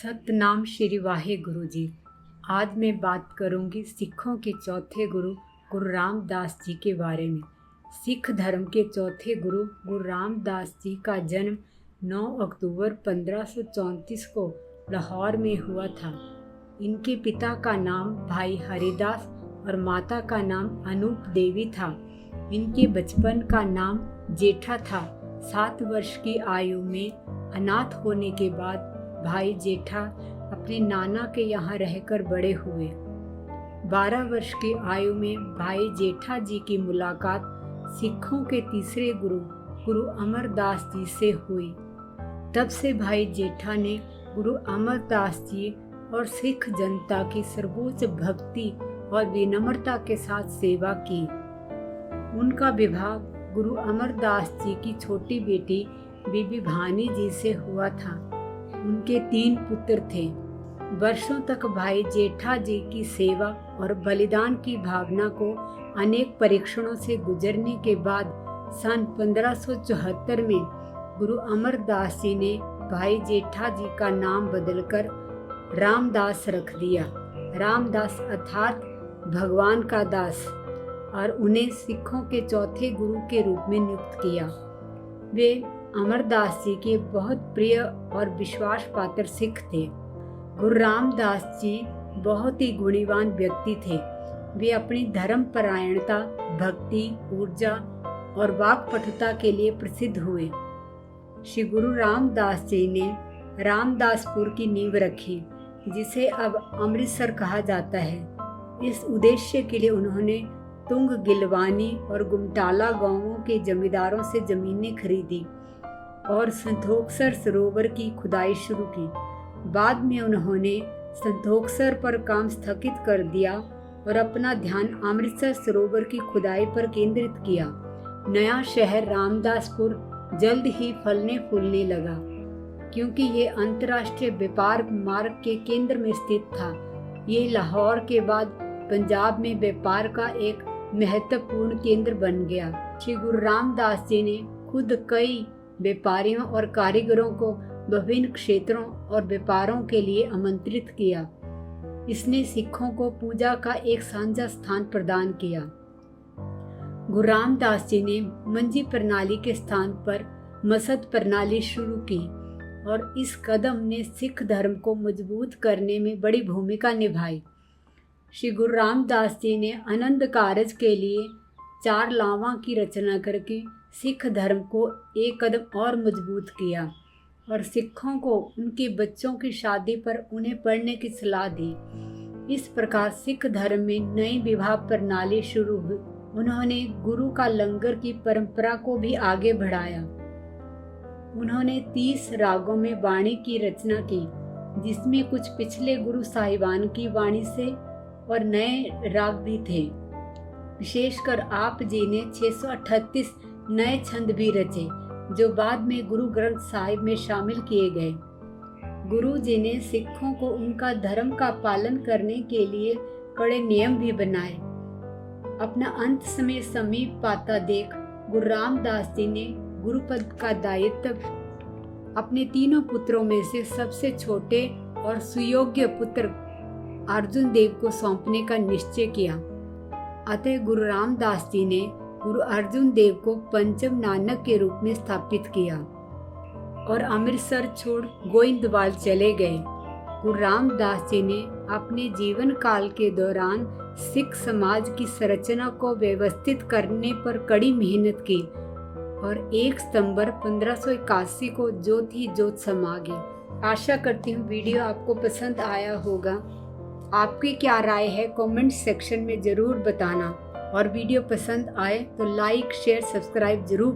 सतनाम श्री वाहे गुरु जी। आज मैं बात करूंगी सिखों के चौथे गुरु गुरु रामदास जी के बारे में। सिख धर्म के चौथे गुरु गुरु रामदास जी का जन्म 9 अक्टूबर 1534 को लाहौर में हुआ था। इनके पिता का नाम भाई हरिदास और माता का नाम अनूप देवी था। इनके बचपन का नाम जेठा था। 7 वर्ष की आयु में अनाथ होने के बाद भाई जेठा अपने नाना के यहाँ रहकर बड़े हुए। 12 वर्ष की आयु में भाई जेठा जी की मुलाकात सिखों के तीसरे गुरु गुरु अमरदास जी से हुई। तब से भाई जेठा ने गुरु अमरदास जी और सिख जनता की सर्वोच्च भक्ति और विनम्रता के साथ सेवा की। उनका विवाह गुरु अमरदास जी की छोटी बेटी बीबी भानी जी से हुआ था। उनके 3 पुत्र थे। वर्षों तक भाई जेठा जी की सेवा और बलिदान की भावना को अनेक परीक्षणों से गुजरने के बाद सन 1574 में गुरु अमरदास जी ने भाई जेठा जी का नाम बदलकर रामदास रख दिया। रामदास अर्थात भगवान का दास, और उन्हें सिखों के चौथे गुरु के रूप में नियुक्त किया। वे अमरदास जी के बहुत प्रिय और विश्वास पात्र सिख थे। गुरु रामदास जी बहुत ही गुणवान व्यक्ति थे। वे अपनी धर्म परायणता, भक्ति, ऊर्जा और वाक्पटुता के लिए प्रसिद्ध हुए। श्री गुरु रामदास जी ने रामदासपुर की नींव रखी, जिसे अब अमृतसर कहा जाता है। इस उद्देश्य के लिए उन्होंने तुंग, गिलवानी और गुमटाला गांवों के जमींदारों से जमीनें खरीदी और संतोखसर सरोवर की खुदाई शुरू की। बाद में उन्होंने संतोखसर पर काम स्थगित कर दिया और अपना ध्यान अमृतसर सरोवर की खुदाई पर केंद्रित किया। नया शहर रामदासपुर जल्द ही फलने फूलने लगा, क्योंकि ये अंतर्राष्ट्रीय व्यापार मार्ग के केंद्र में स्थित था। ये लाहौर के बाद पंजाब में व्यापार का एक महत्वपूर्ण केंद्र बन गया। श्री गुरु रामदास जी ने खुद कई व्यापारियों और कारीगरों को विभिन्न क्षेत्रों और व्यापारों के लिए आमंत्रित किया। इसने सिखों को पूजा का एक साझा स्थान प्रदान किया। गुरु रामदास जी ने मंजी प्रणाली के स्थान पर मसद प्रणाली शुरू की, और इस कदम ने सिख धर्म को मजबूत करने में बड़ी भूमिका निभाई। श्री गुरु रामदास जी ने आनंद कारज के लिए 4 लावां की रचना करके सिख धर्म को एक कदम और मजबूत किया, और सिखों को उनके बच्चों की शादी पर उन्हें पढ़ने की सलाह दी। इस प्रकार सिख धर्म में नई विवाह प्रणाली शुरू हुई। उन्होंने गुरु का लंगर की परंपरा को भी आगे बढ़ाया। उन्होंने 30 रागों में वाणी की रचना की, जिसमें कुछ पिछले गुरु साहिबान की वाणी से और नए राग भी थे। विशेषकर आप जी ने 638 नए छंद भी रचे, जो बाद में गुरु ग्रंथ साहिब में शामिल किए गए। गुरु जी ने सिखों को उनका धर्म का पालन करने के लिए कड़े नियम भी बनाए। अपना अंत समय समीप पाता देख गुरु रामदास जी ने गुरुपद का दायित्व अपने 3 पुत्रों में से सबसे छोटे और सुयोग्य पुत्र अर्जुन देव को सौंपने का निश्चय किया। अतः गुरु रामदास जी ने गुरु अर्जुन देव को पंचम नानक के रूप में स्थापित किया और अमृतसर छोड़ गोइंदवाल चले गए। गुरु रामदास जी ने अपने जीवन काल के दौरान सिख समाज की संरचना को व्यवस्थित करने पर कड़ी मेहनत की, और 1 सितंबर 1581 को ज्योत ही ज्योत समा गई। आशा करती हूँ वीडियो आपको पसंद आया होगा। आपकी क्या राय है कमेंट सेक्शन में ज़रूर बताना, और वीडियो पसंद आए तो लाइक, शेयर, सब्सक्राइब जरूर